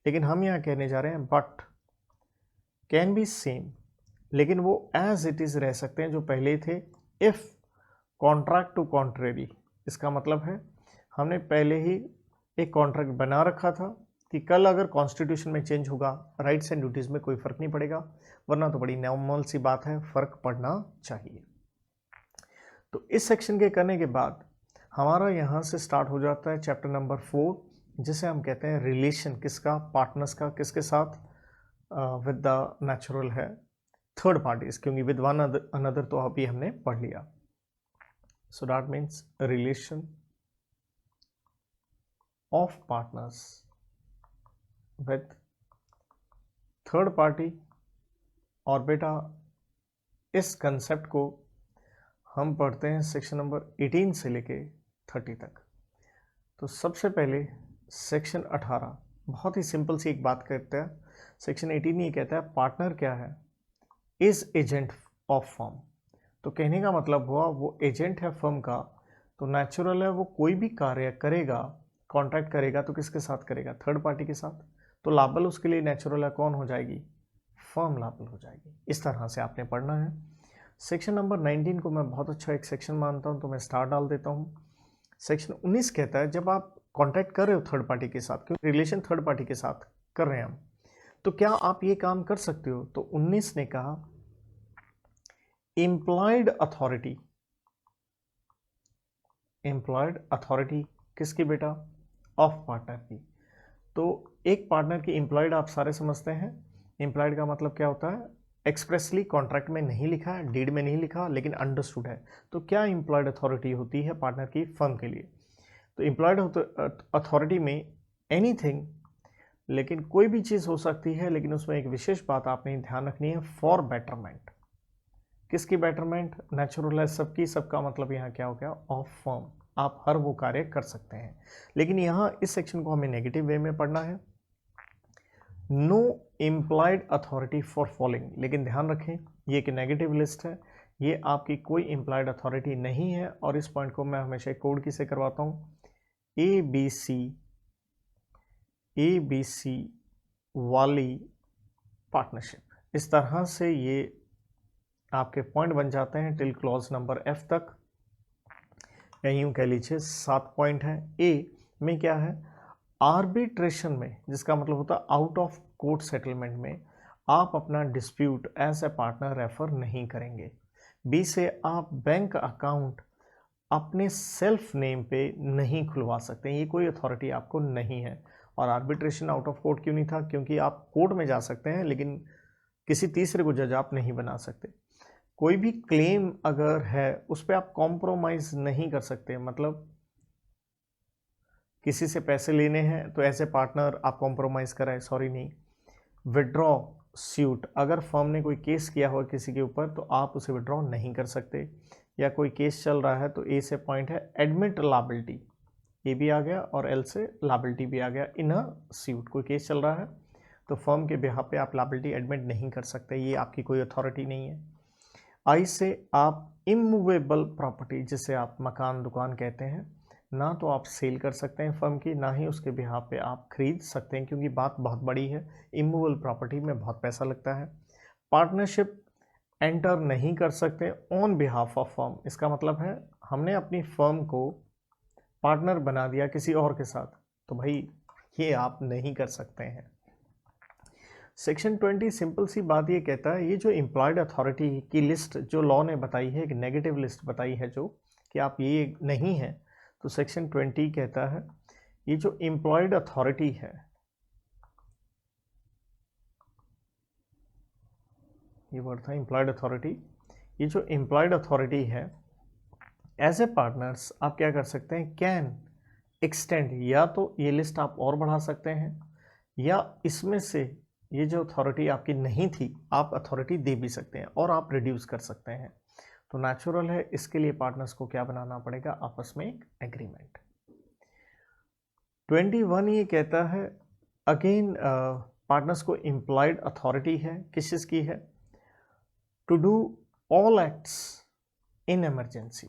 लेकिन हम यहाँ कहने जा रहे हैं बट कैन बी सेम, लेकिन वो एज इट इज रह सकते हैं जो पहले थे। इफ कॉन्ट्रैक्ट टू कॉन्ट्रेरी, इसका मतलब है हमने पहले ही एक कॉन्ट्रैक्ट बना रखा था कि कल अगर कॉन्स्टिट्यूशन में चेंज होगा, राइट्स एंड ड्यूटीज में कोई फर्क नहीं पड़ेगा, वरना तो बड़ी नॉर्मल सी बात है, फर्क पड़ना चाहिए। तो इस सेक्शन के करने के बाद हमारा यहाँ से स्टार्ट हो जाता है चैप्टर नंबर 4, जिसे हम कहते हैं रिलेशन किसका, पार्टनर्स का, किसके साथ, विद द नेचुरल है थर्ड पार्टीज, क्योंकि विद वन अनदर तो अभी हमने पढ़ लिया। So that means relation of partners with third party. और बेटा इस कंसेप्ट को हम पढ़ते हैं सेक्शन नंबर 18 से लेके 30 तक। तो सबसे पहले सेक्शन 18 बहुत ही सिंपल सी एक बात करते हैं। सेक्शन 18 ये कहता है पार्टनर क्या है, इज एजेंट ऑफ फर्म। तो कहने का मतलब हुआ वो एजेंट है फर्म का, तो नेचुरल है वो कोई भी कार्य करेगा, कॉन्ट्रैक्ट करेगा तो किसके साथ करेगा, थर्ड पार्टी के साथ। तो लाबल उसके लिए नेचुरल है कौन हो जाएगी, फर्म लाबल हो जाएगी। इस तरह से आपने पढ़ना है। सेक्शन नंबर 19 को मैं बहुत अच्छा एक सेक्शन मानता हूं, तो मैं स्टार डाल देता हूं। सेक्शन 19 कहता है जब आप कॉन्टैक्ट कर रहे हो थर्ड पार्टी के साथ, क्योंकि रिलेशन थर्ड पार्टी के साथ कर रहे हैं हम, तो क्या आप ये काम कर सकते हो। तो 19 ने कहा एम्प्लॉयड अथॉरिटी। एम्प्लॉयड अथॉरिटी किसकी बेटा, ऑफ पार्टनर की। तो एक पार्टनर की एम्प्लॉयड आप सारे समझते हैं। एम्प्लॉयड का मतलब क्या होता है, एक्सप्रेसली कॉन्ट्रैक्ट में नहीं लिखा है, डीड में नहीं लिखा, लेकिन अंडरस्टूड है। तो क्या एम्प्लॉयड अथॉरिटी होती है पार्टनर की फर्म के लिए। तो एम्प्लॉयड अथॉरिटी में एनीथिंग, लेकिन कोई भी चीज़ हो सकती है, लेकिन उसमें एक विशेष बात आपने ध्यान रखनी है, फॉर बेटरमेंट। किसकी बेटरमेंट, नेचुरल है सबकी, सबका मतलब यहाँ क्या हो गया, ऑफ फर्म। आप हर वो कार्य कर सकते हैं, लेकिन यहाँ इस सेक्शन को हमें नेगेटिव वे में पढ़ना है। No implied authority for following, लेकिन ध्यान रखें ये एक नेगेटिव लिस्ट है, ये आपकी कोई एम्प्लॉयड अथॉरिटी नहीं है। और इस पॉइंट को मैं हमेशा कोड किसे करवाता हूँ, ABC वाली पार्टनरशिप। इस तरह से ये आपके पॉइंट बन जाते हैं टिल क्लॉज नंबर F तक, या यूं कह लीजिए 7 पॉइंट हैं। ए में क्या है, आर्बिट्रेशन में, जिसका मतलब होता है आउट ऑफ कोर्ट सेटलमेंट में, आप अपना dispute as a partner refer नहीं करेंगे। बी से आप बैंक अकाउंट अपने सेल्फ नेम पे नहीं खुलवा सकते, ये कोई अथॉरिटी आपको नहीं है। और आर्बिट्रेशन आउट ऑफ कोर्ट क्यों नहीं था, क्योंकि आप कोर्ट में जा सकते हैं, लेकिन किसी तीसरे को जज आप नहीं बना सकते। कोई भी क्लेम अगर है उस पर आप कॉम्प्रोमाइज नहीं कर सकते, मतलब किसी से पैसे लेने हैं तो एज ए पार्टनर आप कॉम्प्रोमाइज़ कराए, सॉरी नहीं। विड्रॉ सूट, अगर फर्म ने कोई केस किया हो किसी के ऊपर तो आप उसे विड्रॉ नहीं कर सकते, या कोई केस चल रहा है तो ए से पॉइंट है एडमिट लायबिलिटी, ए भी आ गया और एल से लायबिलिटी भी आ गया। इन अ सूट कोई केस चल रहा है तो फर्म के बिहाफ पे आप लायबिलिटी एडमिट नहीं कर सकते, ये आपकी कोई अथॉरिटी नहीं है। आई से आप इमूवेबल प्रॉपर्टी, जिसे आप मकान दुकान कहते हैं, ना तो आप सेल कर सकते हैं फर्म की, ना ही उसके बिहाफ पे आप खरीद सकते हैं, क्योंकि बात बहुत बड़ी है, इमूवेबल प्रॉपर्टी में बहुत पैसा लगता है। पार्टनरशिप एंटर नहीं कर सकते ऑन बिहाफ ऑफ फर्म, इसका मतलब है हमने अपनी फर्म को पार्टनर बना दिया किसी और के साथ, तो भाई ये आप नहीं कर सकते हैं। सेक्शन 20 सिंपल सी बात ये कहता है, ये जो एम्प्लॉयड अथॉरिटी की लिस्ट जो लॉ ने बताई है, एक नेगेटिव लिस्ट बताई है जो कि आप ये नहीं है, तो सेक्शन 20 कहता है ये जो एम्प्लॉयड अथॉरिटी है, ये वर्ड था एम्प्लॉयड अथॉरिटी, ये जो एम्प्लॉयड अथॉरिटी है एज ए पार्टनर्स आप क्या कर सकते हैं, कैन एक्सटेंड, या तो ये लिस्ट आप और बढ़ा सकते हैं, या इसमें से ये जो अथॉरिटी आपकी नहीं थी आप अथॉरिटी दे भी सकते हैं और आप रिड्यूस कर सकते हैं। तो नेचुरल है, इसके लिए पार्टनर्स को क्या बनाना पड़ेगा, आपस में एक एग्रीमेंट। 21 ये कहता है अगेन पार्टनर्स को एम्प्लॉयड अथॉरिटी है, किस चीज़ की है, to do all acts in emergency,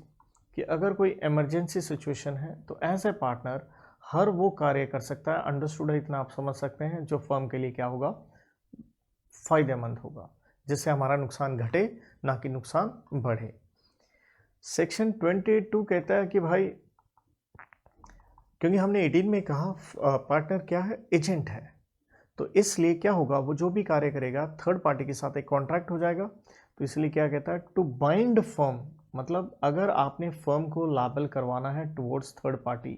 कि अगर कोई इमरजेंसी सिचुएशन है तो एज ए पार्टनर हर वो कार्य कर सकता है, अंडरस्टूड है, इतना आप समझ सकते हैं, जो फर्म के लिए क्या होगा, फायदेमंद होगा, जिससे हमारा नुकसान घटे ना कि नुकसान बढ़े। सेक्शन 22 कहता है कि भाई, क्योंकि हमने 18 में कहा पार्टनर क्या है, एजेंट है, तो इसलिए क्या होगा, वो जो भी कार्य करेगा थर्ड पार्टी के साथ एक कॉन्ट्रैक्ट हो जाएगा, तो इसलिए क्या कहता है, टू बाइंड फर्म, मतलब अगर आपने फर्म को लायबल करवाना है टुवर्ड्स थर्ड पार्टी,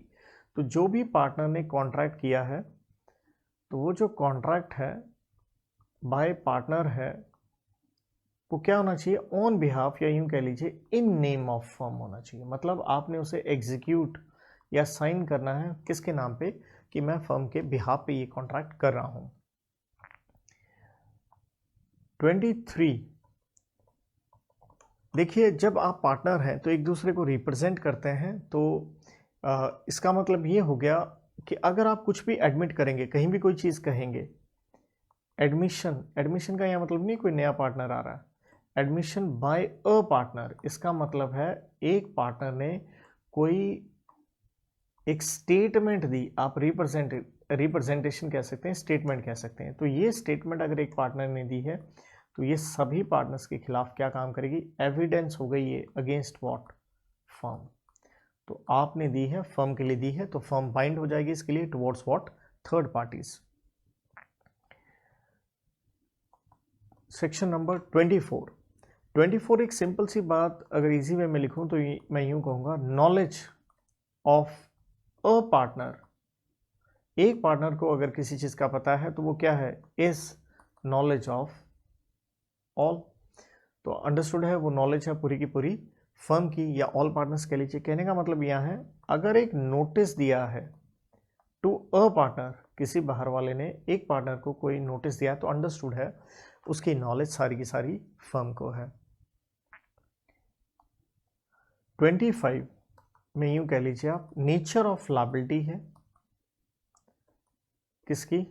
तो जो भी पार्टनर ने कॉन्ट्रैक्ट किया है, तो वो जो कॉन्ट्रैक्ट है बाय पार्टनर है, वो क्या होना चाहिए, ऑन बिहाफ, या यूं कह लीजिए इन नेम ऑफ फर्म होना चाहिए, मतलब आपने उसे एग्जीक्यूट या साइन करना है किसके नाम पे, कि मैं फर्म के बिहाफ पे ये कॉन्ट्रैक्ट कर रहा हूं। 23 देखिए, जब आप पार्टनर हैं तो एक दूसरे को रिप्रेजेंट करते हैं, तो इसका मतलब ये हो गया कि अगर आप कुछ भी एडमिट करेंगे, कहीं भी कोई चीज़ कहेंगे, एडमिशन का यह मतलब नहीं कोई नया पार्टनर आ रहा है, एडमिशन बाय अ पार्टनर, इसका मतलब है एक पार्टनर ने कोई एक स्टेटमेंट दी, आप रिप्रेजेंटेशन कह सकते हैं, स्टेटमेंट कह सकते हैं, तो ये स्टेटमेंट अगर एक पार्टनर ने दी है तो ये सभी पार्टनर्स के खिलाफ क्या काम करेगी, एविडेंस हो गई ये अगेंस्ट व्हाट, फर्म, तो आपने दी है, फर्म के लिए दी है, तो फर्म बाइंड हो जाएगी इसके लिए towards what, third parties. Section number 24 एक सिंपल सी बात अगर इजी वे में लिखूं तो मैं यूं कहूंगा, नॉलेज ऑफ अ पार्टनर, एक पार्टनर को अगर किसी चीज का पता है तो वो क्या है, इज नॉलेज ऑफ ऑल, तो अंडरस्टूड है, वो नॉलेज है पूरी की पूरी फर्म की, या ऑल पार्टनर्स कह लीजिए। कहने का मतलब यह है, अगर एक नोटिस दिया है टू अ पार्टनर, किसी बाहर वाले ने एक पार्टनर को कोई नोटिस दिया है, तो अंडरस्टूड है उसकी नॉलेज सारी की सारी फर्म को है। 25 में यूं कह लीजिए आप, नेचर ऑफ लायबिलिटी है, किसकी,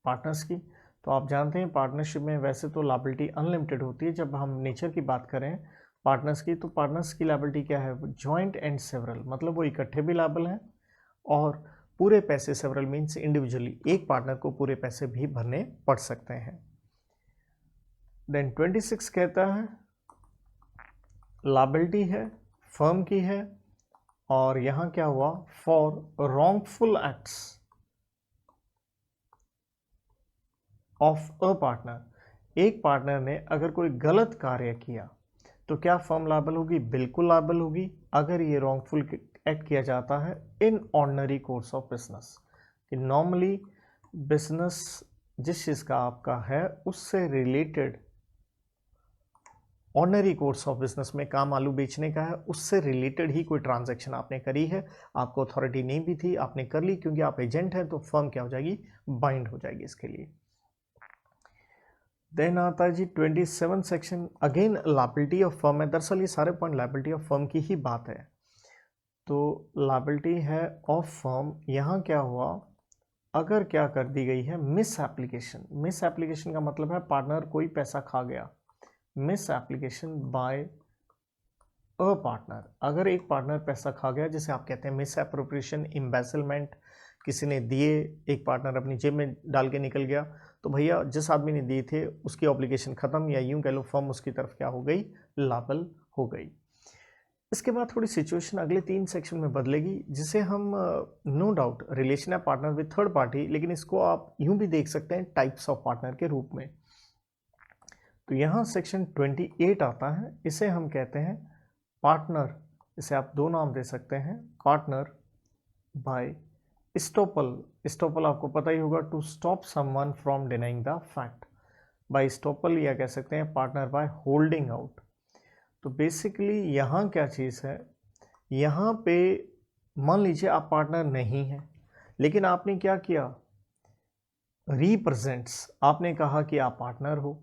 पार्टनर्स की, तो आप जानते हैं पार्टनरशिप में वैसे तो लायबिलिटी अनलिमिटेड होती है, जब हम नेचर की बात करें पार्टनर्स की, तो पार्टनर्स की लायबिलिटी क्या है, जॉइंट एंड सेवरल, मतलब वो इकट्ठे भी लायबल हैं और पूरे पैसे, सेवरल मीन्स इंडिविजुअली, एक पार्टनर को पूरे पैसे भी भरने पड़ सकते हैं। देन 26 कहता है लायबिलिटी है, फर्म की है, और यहां क्या हुआ, for wrongful acts of a partner, एक पार्टनर ने अगर कोई गलत कार्य किया तो क्या फर्म लायबल होगी, बिल्कुल लायबल होगी, अगर ये रॉन्गफुल एक्ट किया जाता है in ordinary course of business, कि नॉर्मली बिजनेस जिस चीज़ का आपका है उससे related, ordinary course of business में काम आलू बेचने का है, उससे रिलेटेड ही कोई ट्रांजैक्शन आपने करी है, आपको अथॉरिटी नहीं भी थी, आपने कर ली, क्योंकि आप एजेंट हैं, तो फर्म क्या हो जाएगी, बाइंड हो जाएगी इसके लिए। देन आता है जी 27 section, again liability of firm है। दरअसल ये सारे पॉइंट लायबिलिटी ऑफ फर्म की ही बात है। तो लायबिलिटी है ऑफ फर्म, यहाँ क्या हुआ, अगर क्या कर दी गई है मिस एप्लीकेशन। मिस एप्लीकेशन का मतलब है पार्टनर कोई पैसा खा गया, miss application by a partner. अगर एक पार्टनर पैसा खा गया, जिसे आप कहते हैं मिस एप्रोप्रिएशन, एम्बेसलमेंट, किसी ने दिए, एक पार्टनर अपनी जेब में डाल के निकल गया, तो भैया जिस आदमी ने दिए थे उसकी ऑब्लिगेशन खत्म, या यूं कह लो फर्म उसकी तरफ क्या हो गई, लायबल हो गई। इसके बाद थोड़ी सिचुएशन अगले 3 सेक्शन में बदलेगी, जिसे हम नो डाउट रिलेशन है पार्टनर विद थर्ड पार्टी, लेकिन इसको आप यूं भी देख सकते हैं टाइप्स ऑफ पार्टनर के रूप में। तो यहाँ सेक्शन 28 आता है, इसे हम कहते हैं पार्टनर, इसे आप दो नाम दे सकते हैं, पार्टनर बाय स्टॉपल। स्टॉपल आपको पता ही होगा, to stop someone from denying the fact, by estoppel, या कह सकते हैं पार्टनर बाय होल्डिंग आउट। तो बेसिकली यहाँ क्या चीज़ है, यहाँ पे मान लीजिए आप पार्टनर नहीं हैं, लेकिन आपने क्या किया, रिप्रेजेंट्स, आपने कहा कि आप पार्टनर हो,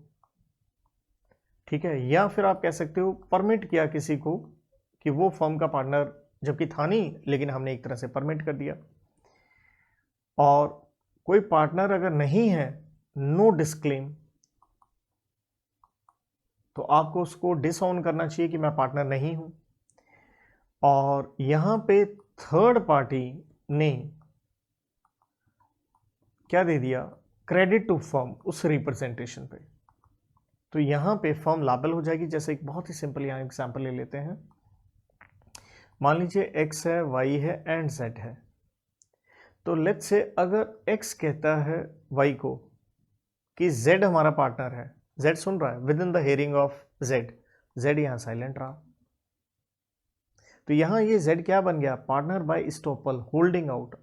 ठीक है, या फिर आप कह सकते हो परमिट किया किसी को कि वो फर्म का पार्टनर, जबकि था नहीं, लेकिन हमने एक तरह से परमिट कर दिया। और कोई पार्टनर अगर नहीं है, नो डिस्क्लेम, तो आपको उसको डिसऑन करना चाहिए कि मैं पार्टनर नहीं हूं। और यहां पे थर्ड पार्टी ने क्या दे दिया, क्रेडिट टू फर्म उस रिप्रेजेंटेशन पे, तो यहां पे फर्म लायबल हो जाएगी। जैसे एक बहुत ही सिंपल यहां एग्जांपल ले लेते हैं, मान लीजिए x है, y है एंड z है। तो लेट्स से अगर x कहता है y को कि z हमारा पार्टनर है, z सुन रहा है, with in the hearing of z यहां साइलेंट रहा, तो यहां ये z क्या बन गया, partner by estoppel, holding out.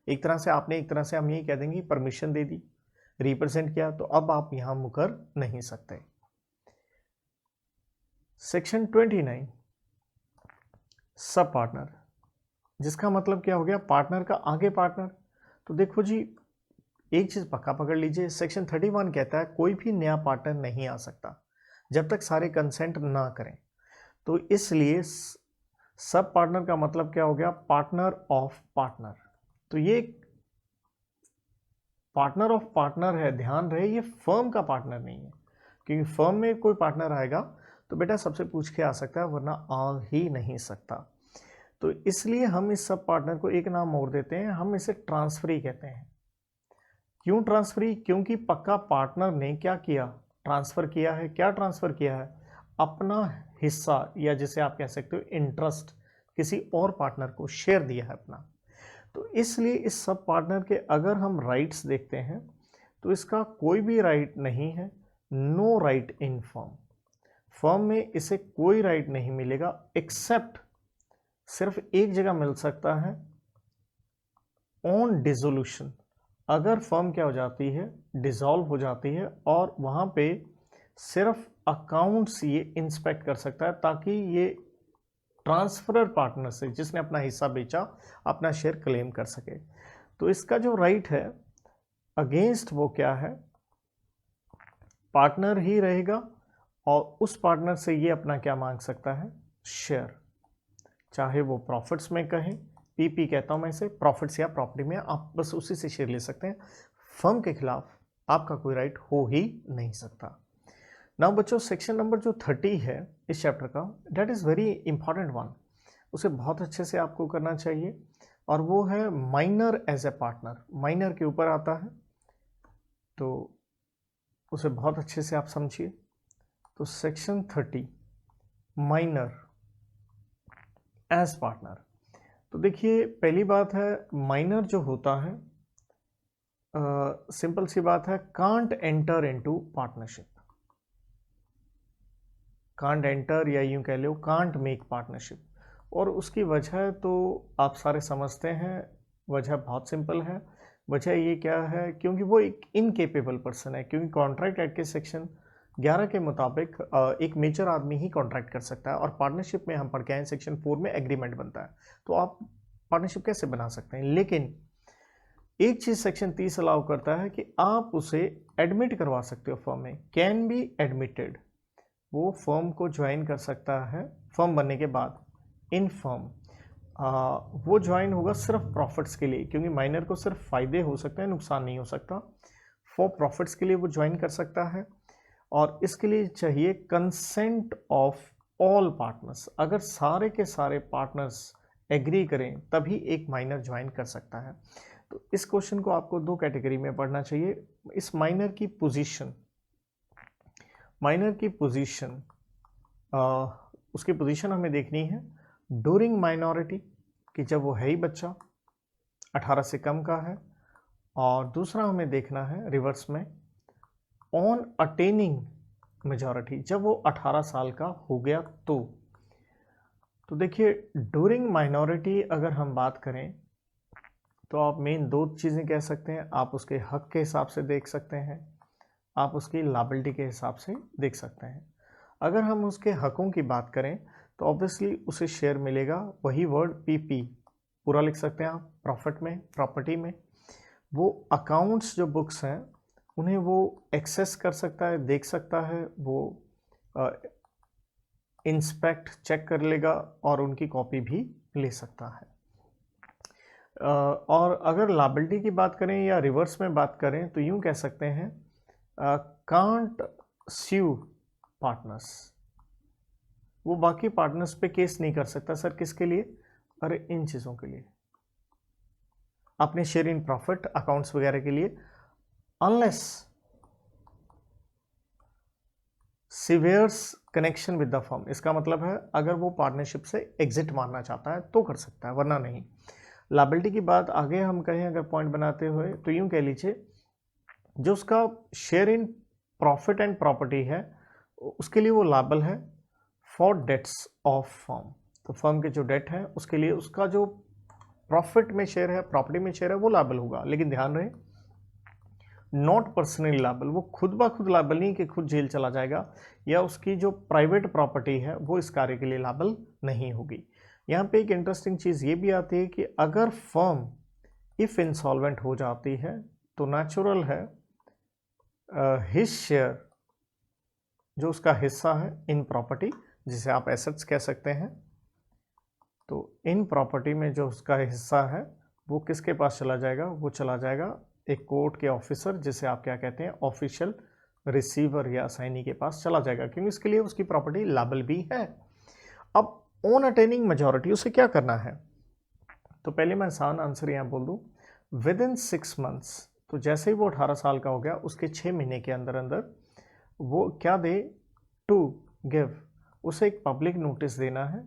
एक तरह से आपने, एक तरह से हम यही कह देंगे परमिशन दे दी, रिप्रेजेंट किया, तो अब आप यहां मुकर नहीं सकते। सेक्शन 29 सब पार्टनर, जिसका मतलब क्या हो गया, पार्टनर का आगे पार्टनर। तो देखो जी, एक चीज पक्का पकड़ लीजिए, सेक्शन 31 कहता है कोई भी नया पार्टनर नहीं आ सकता जब तक सारे कंसेंट ना करें। तो इसलिए सब पार्टनर का मतलब क्या हो गया, पार्टनर ऑफ पार्टनर। तो ये पार्टनर ऑफ पार्टनर है, ध्यान रहे ये फर्म का पार्टनर नहीं है, क्योंकि फर्म में कोई पार्टनर आएगा तो बेटा सबसे पूछ के आ सकता है, वरना आ ही नहीं सकता। तो इसलिए हम इस सब पार्टनर को एक नाम और देते हैं, हम इसे ट्रांसफरी कहते हैं। क्यों ट्रांसफरी, क्योंकि पक्का पार्टनर ने क्या किया, ट्रांसफर किया है। क्या ट्रांसफर किया है, अपना हिस्सा, या जिसे आप कह सकते हो इंटरेस्ट, किसी और पार्टनर को शेयर दिया है अपना। तो इसलिए इस सब पार्टनर के अगर हम राइट्स देखते हैं, तो इसका कोई भी राइट नहीं है, नो राइट इन फर्म। फर्म में इसे कोई राइट नहीं मिलेगा, एक्सेप्ट सिर्फ एक जगह मिल सकता है, ऑन डिसोल्यूशन। अगर फर्म क्या हो जाती है, डिसॉल्व हो जाती है, और वहां पे सिर्फ अकाउंट्स ये इंस्पेक्ट कर सकता है, ताकि ये ट्रांसफरर पार्टनर से, जिसने अपना हिस्सा बेचा, अपना शेयर क्लेम कर सके। तो इसका जो राइट है अगेंस्ट वो क्या है, पार्टनर ही रहेगा, और उस पार्टनर से ये अपना क्या मांग सकता है, शेयर, चाहे वो प्रॉफिट्स में कहें, पीपी कहता हूं मैं इसे, प्रॉफिट्स या प्रॉपर्टी में, आप बस उसी से शेयर ले सकते हैं। फर्म के खिलाफ आपका कोई राइट हो ही नहीं सकता। नाउ बच्चों, सेक्शन नंबर जो 30 है इस चैप्टर का, that is very important one, उसे बहुत अच्छे से आपको करना चाहिए, और वो है minor as a partner. Minor के ऊपर आता है, तो उसे बहुत अच्छे से आप समझिए। तो सेक्शन 30 माइनर एज पार्टनर, तो देखिए पहली बात है, माइनर जो होता है, सिंपल सी बात है, can't enter into partnership, can't enter, या यूं कह लो कांट मेक पार्टनरशिप। और उसकी वजह तो आप सारे समझते हैं, वजह बहुत सिंपल है। वजह ये क्या है, क्योंकि वो एक इनकेपेबल पर्सन है, क्योंकि कॉन्ट्रैक्ट एक्ट के सेक्शन 11 के मुताबिक एक मेजर आदमी ही कॉन्ट्रैक्ट कर सकता है, और पार्टनरशिप में हम पढ़ के आए सेक्शन 4 में एग्रीमेंट बनता है, तो आप पार्टनरशिप कैसे बना सकते हैं। लेकिन एक चीज सेक्शन 30 अलाउ करता है कि आप उसे एडमिट करवा सकते हो फर्म में, कैन बी एडमिटेड, वो फर्म को ज्वाइन कर सकता है फर्म बनने के बाद इन फर्म। वो ज्वाइन होगा सिर्फ प्रॉफिट्स के लिए, क्योंकि माइनर को सिर्फ फायदे हो सकते हैं, नुकसान नहीं हो सकता। फॉर प्रॉफिट्स के लिए वो ज्वाइन कर सकता है, और इसके लिए चाहिए कंसेंट ऑफ ऑल पार्टनर्स। अगर सारे के सारे पार्टनर्स एग्री करें तभी एक माइनर ज्वाइन कर सकता है। तो इस क्वेश्चन को आपको दो कैटेगरी में पढ़ना चाहिए। इस माइनर की पोजीशन, माइनर की पोजीशन, उसकी पोजीशन हमें देखनी है ड्यूरिंग माइनॉरिटी, कि जब वो है ही बच्चा 18 से कम का है, और दूसरा हमें देखना है रिवर्स में ऑन अटेनिंग मेजॉरिटी, जब वो 18 साल का हो गया तो देखिए ड्यूरिंग माइनॉरिटी अगर हम बात करें तो आप मेन दो चीज़ें कह सकते हैं। आप उसके हक के हिसाब से देख सकते हैं, आप उसकी लायबिलिटी के हिसाब से देख सकते हैं। अगर हम उसके हकों की बात करें तो ऑब्वियसली उसे शेयर मिलेगा, वही वर्ड पीपी पूरा लिख सकते हैं आप, प्रॉफिट में, प्रॉपर्टी में। वो अकाउंट्स जो बुक्स हैं उन्हें वो एक्सेस कर सकता है, देख सकता है, वो इंस्पेक्ट चेक कर लेगा और उनकी कॉपी भी ले सकता है। और अगर लायबिलिटी की बात करें या रिवर्स में बात करें तो यूं कह सकते हैं कांट स्यू पार्टनर्स, वो बाकी पार्टनर्स पे केस नहीं कर सकता। सर किसके लिए? अरे इन चीज़ों के लिए, अपने शेयर इन प्रॉफिट अकाउंट्स वगैरह के लिए, unless severs connection with the firm. इसका मतलब है अगर वो पार्टनरशिप से एग्जिट मारना चाहता है तो कर सकता है, वरना नहीं। लायबिलिटी की बात आगे हम कहें अगर पॉइंट बनाते हुए तो यूं कह लीजिए जो उसका share in profit and property है उसके लिए वो लायबल है फॉर डेट्स ऑफ फर्म। तो फर्म के जो डेट है उसके लिए उसका जो प्रॉफिट में शेयर है, प्रॉपर्टी में शेयर है, वो लायबल होगा। लेकिन ध्यान रहे नॉट पर्सनली लायबल, वो खुद ब खुद लायबल नहीं कि खुद जेल चला जाएगा, या उसकी जो प्राइवेट प्रॉपर्टी है वो इस कार्य के लिए लायबल नहीं होगी। यहाँ पे एक इंटरेस्टिंग चीज़ ये भी आती है कि अगर फर्म इफ इंसॉल्वेंट हो जाती है तो नेचुरल है हिज शेयर, जो उसका हिस्सा है इन प्रॉपर्टी, जिसे आप एसेट्स कह सकते हैं, तो इन प्रॉपर्टी में जो उसका हिस्सा है वो किसके पास चला जाएगा? वो चला जाएगा एक कोर्ट के ऑफिसर, जिसे आप क्या कहते हैं ऑफिशियल रिसीवर या असाइनी के पास चला जाएगा, क्योंकि इसके लिए उसकी प्रॉपर्टी लायबल भी है। अब ऑन अटेनिंग मेजॉरिटी उसे क्या करना है? तो पहले मैं आसान आंसर यहाँ बोल दूँ, विद इन 6 मंथ्स, तो जैसे ही वो 18 साल का हो गया उसके 6 महीने के अंदर अंदर वो क्या दे? टू गिव, उसे एक पब्लिक नोटिस देना है।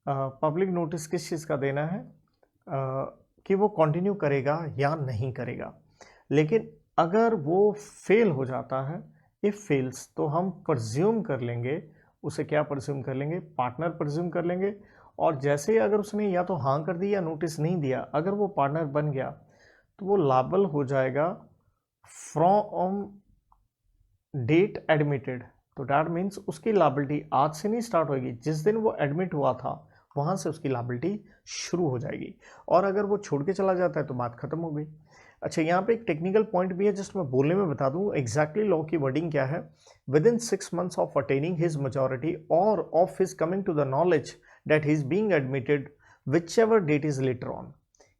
पब्लिक नोटिस किस चीज़ का देना है? कि वो कंटिन्यू करेगा या नहीं करेगा। लेकिन अगर वो फेल हो जाता है, इफ़ फेल्स, तो हम प्रज्यूम कर लेंगे, उसे क्या प्रज्यूम कर लेंगे? पार्टनर प्रज्यूम कर लेंगे। और जैसे ही अगर उसने या तो हाँ कर दी या नोटिस नहीं दिया, अगर वो पार्टनर बन गया तो वो लायबल हो जाएगा फ्रॉम डेट एडमिटेड। तो डैट मीन्स उसकी लायबिलिटी आज से नहीं स्टार्ट होगी, जिस दिन वो एडमिट हुआ था वहाँ से उसकी लायबिलिटी शुरू हो जाएगी। और अगर वो छोड़ के चला जाता है तो बात खत्म हो गई। अच्छा, यहाँ पे एक टेक्निकल पॉइंट भी है जस्ट मैं बोलने में बता दूँ एग्जैक्टली लॉ की वर्डिंग क्या है। Within 6 months of attaining his majority or of his coming to the knowledge that he is being admitted whichever date is later on.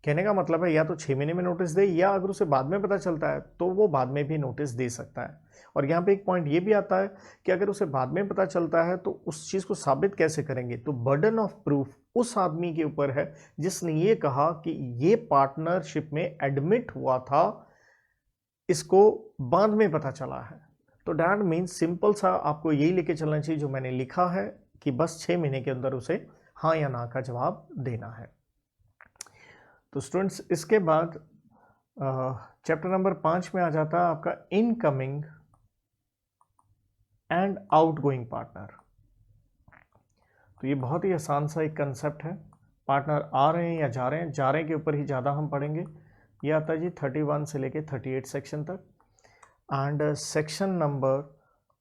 कहने का मतलब है या तो 6 महीने में नोटिस दे, या अगर उसे बाद में पता चलता है तो वो बाद में भी नोटिस दे सकता है। और यहाँ पे एक पॉइंट ये भी आता है कि अगर उसे बाद में पता चलता है तो उस चीज़ को साबित कैसे करेंगे? तो बर्डन ऑफ प्रूफ उस आदमी के ऊपर है जिसने ये कहा कि ये पार्टनरशिप में एडमिट हुआ था, इसको बाद में पता चला है। तो डैट मीन्स सिंपल सा आपको यही लेके चलना चाहिए जो मैंने लिखा है कि बस 6 महीने के अंदर उसे हाँ या ना का जवाब देना है। तो स्टूडेंट्स इसके बाद चैप्टर नंबर 5 में आ जाता है आपका इनकमिंग एंड आउटगोइंग पार्टनर। तो ये बहुत ही आसान सा एक कंसेप्ट है। पार्टनर आ रहे हैं या जा रहे हैं, जा रहे हैं के ऊपर ही ज़्यादा हम पढ़ेंगे। ये आता है जी 31 से लेके 38 सेक्शन तक। एंड सेक्शन नंबर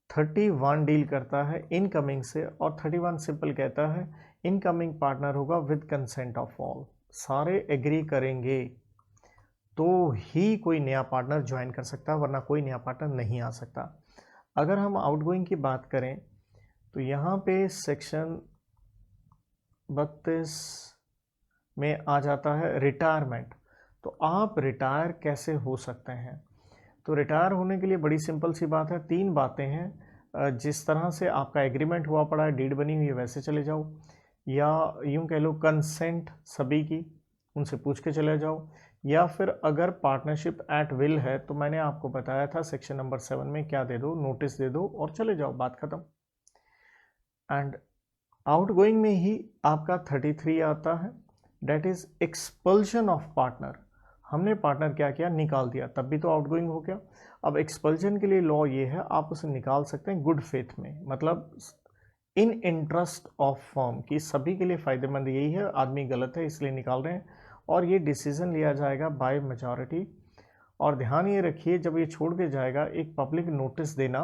31 डील करता है इनकमिंग से, और 31 सिंपल कहता है इनकमिंग पार्टनर होगा विद कंसेंट ऑफ ऑल, सारे एग्री करेंगे तो ही कोई नया पार्टनर ज्वाइन कर सकता है, वरना कोई नया पार्टनर नहीं आ सकता। अगर हम आउटगोइंग की बात करें तो यहाँ पे सेक्शन 32 में आ जाता है रिटायरमेंट। तो आप रिटायर कैसे हो सकते हैं? तो रिटायर होने के लिए बड़ी सिंपल सी बात है, 3 बातें हैं। जिस तरह से आपका एग्रीमेंट हुआ पड़ा है, डीड बनी हुई है, वैसे चले जाओ, या यूं कह लो कंसेंट सभी की, उनसे पूछ के चले जाओ, या फिर अगर पार्टनरशिप एट विल है तो मैंने आपको बताया था सेक्शन नंबर 7 में क्या दे दो, नोटिस दे दो और चले जाओ, बात खत्म। एंड आउटगोइंग में ही आपका 33 आता है, that is expulsion of partner. हमने पार्टनर क्या किया, निकाल दिया, तब भी तो आउटगोइंग हो गया। अब एक्सपल्शन के लिए लॉ ये है, आप उसे निकाल सकते हैं गुड फेथ में, मतलब इन इंटरेस्ट ऑफ फर्म, की सभी के लिए फायदेमंद यही है, आदमी गलत है इसलिए निकाल रहे हैं, और ये डिसीजन लिया जाएगा बाय मेजॉरिटी। और ध्यान ये रखिए, जब ये छोड़ के जाएगा, एक पब्लिक नोटिस देना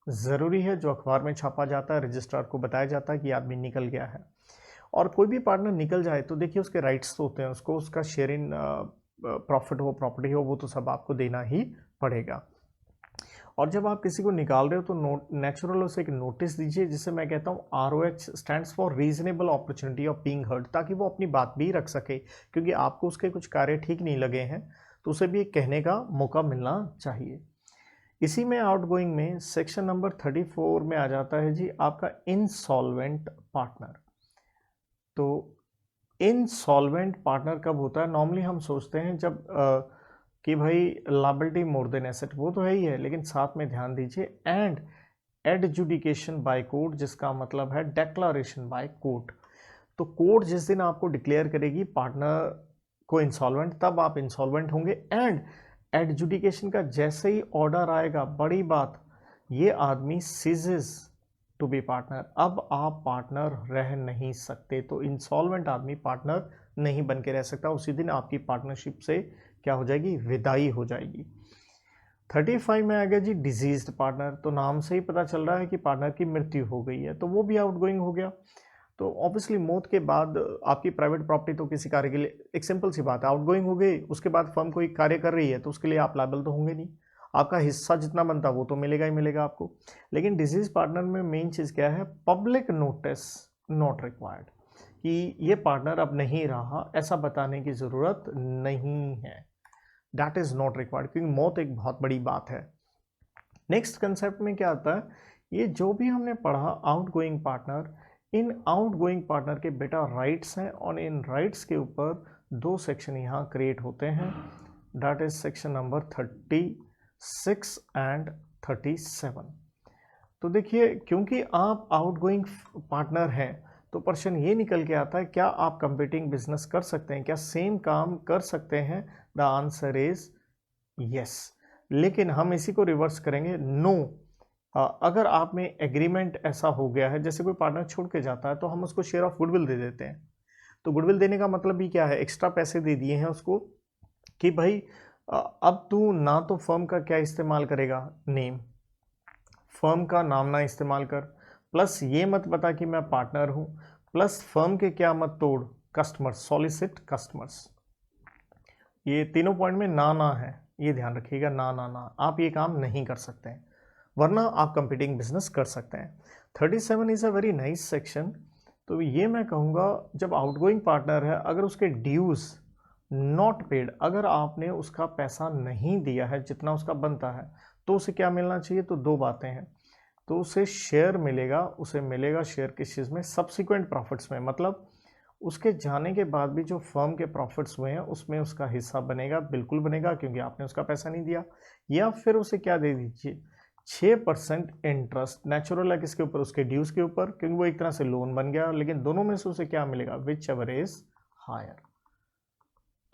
ज़रूरी है, जो अखबार में छापा जाता है, रजिस्ट्रार को बताया जाता है कि आदमी निकल गया है। और कोई भी पार्टनर निकल जाए तो देखिए उसके राइट्स तो होते हैं, उसको उसका शेयर इन प्रॉफिट हो, प्रॉपर्टी हो, वो तो सब आपको देना ही पड़ेगा। और जब आप किसी को निकाल रहे हो तो नेचुरल उसे एक नोटिस दीजिए, जिसे मैं कहता हूँ ROH stands for reasonable opportunity of being heard, ताकि वो अपनी बात भी रख सके, क्योंकि आपको उसके कुछ कार्य ठीक नहीं लगे हैं तो उसे भी कहने का मौका मिलना चाहिए। इसी में आउटगोइंग में सेक्शन नंबर 34 में आ जाता है जी आपका इनसॉल्वेंट पार्टनर। तो इनसॉल्वेंट पार्टनर कब होता है? नॉर्मली हम सोचते हैं जब कि भाई लायबिलिटी मोर देन एसेट, वो तो है ही है, लेकिन साथ में ध्यान दीजिए एंड एडजुडिकेशन बाय कोर्ट, जिसका मतलब है डेक्लारेशन बाय कोर्ट। तो कोर्ट जिस दिन आपको डिक्लेयर करेगी पार्टनर को इंसॉल्वेंट, तब आप इंसॉल्वेंट होंगे। एंड एडजुडिकेशन का जैसे ही ऑर्डर आएगा, बड़ी बात, ये आदमी सीजेस टू बी पार्टनर, अब आप पार्टनर रह नहीं सकते। तो इंसॉल्वेंट आदमी पार्टनर नहीं बन के रह सकता, उसी दिन आपकी पार्टनरशिप से क्या हो जाएगी, विदाई हो जाएगी। 35 में आ गया जी डिजीज्ड पार्टनर। तो नाम से ही पता चल रहा है कि पार्टनर की मृत्यु हो गई है, तो वो भी आउटगोइंग हो गया। तो ऑब्वियसली मौत के बाद आपकी प्राइवेट प्रॉपर्टी तो किसी कार्य के लिए, एक सिंपल सी बात है, आउटगोइंग हो गई, उसके बाद फर्म कोई कार्य कर रही है तो उसके लिए आप लायबल तो होंगे नहीं, आपका हिस्सा जितना बनता वो तो मिलेगा ही मिलेगा आपको। लेकिन डिजीज पार्टनर में मेन चीज़ क्या है, पब्लिक नोटिस नॉट रिक्वायर्ड, कि ये पार्टनर अब नहीं रहा, ऐसा बताने की ज़रूरत नहीं है, दैट इज़ नॉट रिक्वायर्ड, क्योंकि मौत एक बहुत बड़ी बात है। नेक्स्ट कंसेप्ट में क्या आता है, ये जो भी हमने पढ़ा आउटगोइंग पार्टनर, इन आउटगोइंग पार्टनर के बेटा राइट्स हैं, और इन राइट्स के ऊपर 2 सेक्शन यहाँ क्रिएट होते हैं, that is section number 36 and 37। तो देखिए, क्योंकि आप आउटगोइंग पार्टनर हैं तो प्रश्न ये निकल के आता है, क्या आप कंपीटिंग बिजनेस कर सकते हैं, क्या सेम काम कर सकते हैं? The answer is yes. लेकिन हम इसी को रिवर्स करेंगे, नो। अगर आप में एग्रीमेंट ऐसा हो गया है, जैसे कोई पार्टनर छोड़ के जाता है तो हम उसको शेयर ऑफ गुडविल दे देते हैं। तो गुडविल देने का मतलब भी क्या है, एक्स्ट्रा पैसे दे दिए हैं उसको कि भाई अब तू ना तो फर्म का क्या इस्तेमाल करेगा, नेम, फर्म का नाम ना इस्तेमाल कर, प्लस ये मत बता कि मैं पार्टनर हूँ, प्लस फर्म के क्या मत तोड़, कस्टमर्स, सॉलिसिट कस्टमर्स। ये तीनों पॉइंट में ना ना है, ये ध्यान रखिएगा, ना ना ना, आप ये काम नहीं कर सकते हैं, वरना आप कंपीटिंग बिजनेस कर सकते हैं। 37 is a very nice section. तो ये मैं कहूँगा, जब आउटगोइंग पार्टनर है, अगर उसके ड्यूज नॉट पेड, अगर आपने उसका पैसा नहीं दिया है जितना उसका बनता है, तो उसे क्या मिलना चाहिए? तो 2 बातें हैं, तो उसे शेयर मिलेगा, उसे मिलेगा शेयर किस चीज़ में, सब्सिक्वेंट प्रॉफिट्स में, मतलब उसके जाने के बाद भी जो फर्म के प्रॉफिट्स हुए हैं उसमें उसका हिस्सा बनेगा, बिल्कुल बनेगा, क्योंकि आपने उसका पैसा नहीं दिया। या फिर उसे क्या दे दीजिए, 6% इंटरेस्ट, नेचुरल है किसके ऊपर, उसके ड्यूज के ऊपर, क्योंकि वो एक तरह से लोन बन गया, लेकिन दोनों में से उसे क्या मिलेगा, विच एवर इज हायर।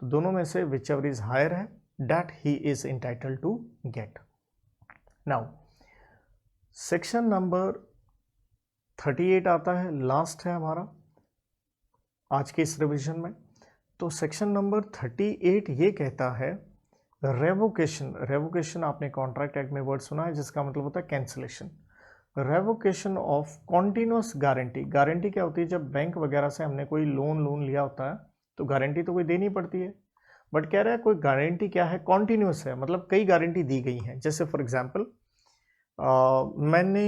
तो दोनों में से विच एवर इज हायर है, that he is entitled to get. Now section number 38 आता है, लास्ट है हमारा आज के इस रिवीजन में। तो सेक्शन नंबर 38 ये कहता है रेवोकेशन। रेवोकेशन आपने कॉन्ट्रैक्ट एक्ट में वर्ड सुना है, जिसका मतलब होता है cancellation. Revocation of continuous guarantee. Guarantee क्या होती है, जब बैंक वगैरह से हमने कोई लोन लिया होता है तो गारंटी तो कोई देनी पड़ती है। बट कह रहा है कोई गारंटी क्या है, कॉन्टिन्यूस है, मतलब कई गारंटी दी गई हैं। जैसे फॉर एग्जांपल मैंने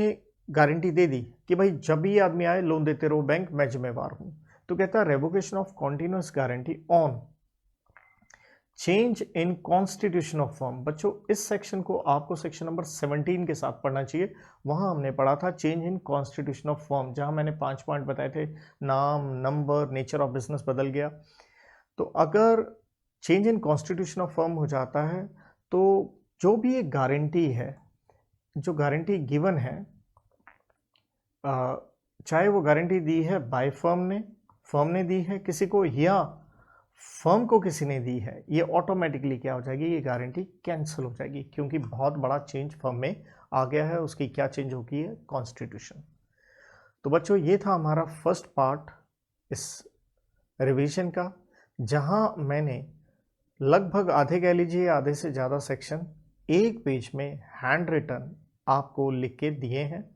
गारंटी दे दी कि भाई जब भी आदमी आए लोन देते रहो बैंक, मैं जिम्मेवार हूं। तो कहता है revocation of continuous guarantee on change in constitution of firm. बच्चों इस सेक्शन को आपको सेक्शन नंबर 17 के साथ पढ़ना चाहिए। वहां हमने पढ़ा था change in constitution of firm, जहां मैंने 5 पॉइंट बताए थे, नाम, नंबर, नेचर ऑफ बिजनेस बदल गया। तो अगर change in constitution of firm हो जाता है तो जो भी एक गारंटी है, जो गारंटी गिवन है, चाहे वो गारंटी दी है बाय फर्म ने दी है किसी को, या फर्म को किसी ने दी है, ये ऑटोमेटिकली क्या हो जाएगी, ये गारंटी कैंसिल हो जाएगी, क्योंकि बहुत बड़ा चेंज फर्म में आ गया है। उसकी क्या चेंज हो गई है, कॉन्स्टिट्यूशन। तो बच्चों ये था हमारा फर्स्ट पार्ट इस रिवीजन का, जहां मैंने लगभग आधे कह लीजिए, आधे से ज़्यादा सेक्शन एक पेज में हैंड रिटन आपको लिख के दिए हैं।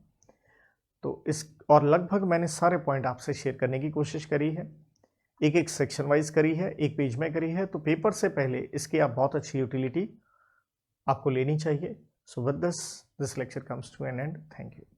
तो इस और लगभग मैंने सारे पॉइंट आपसे शेयर करने की कोशिश करी है, एक एक सेक्शन वाइज करी है, एक पेज में करी है। तो पेपर से पहले इसकी आप बहुत अच्छी यूटिलिटी आपको लेनी चाहिए। So with this lecture comes to an end. Thank you.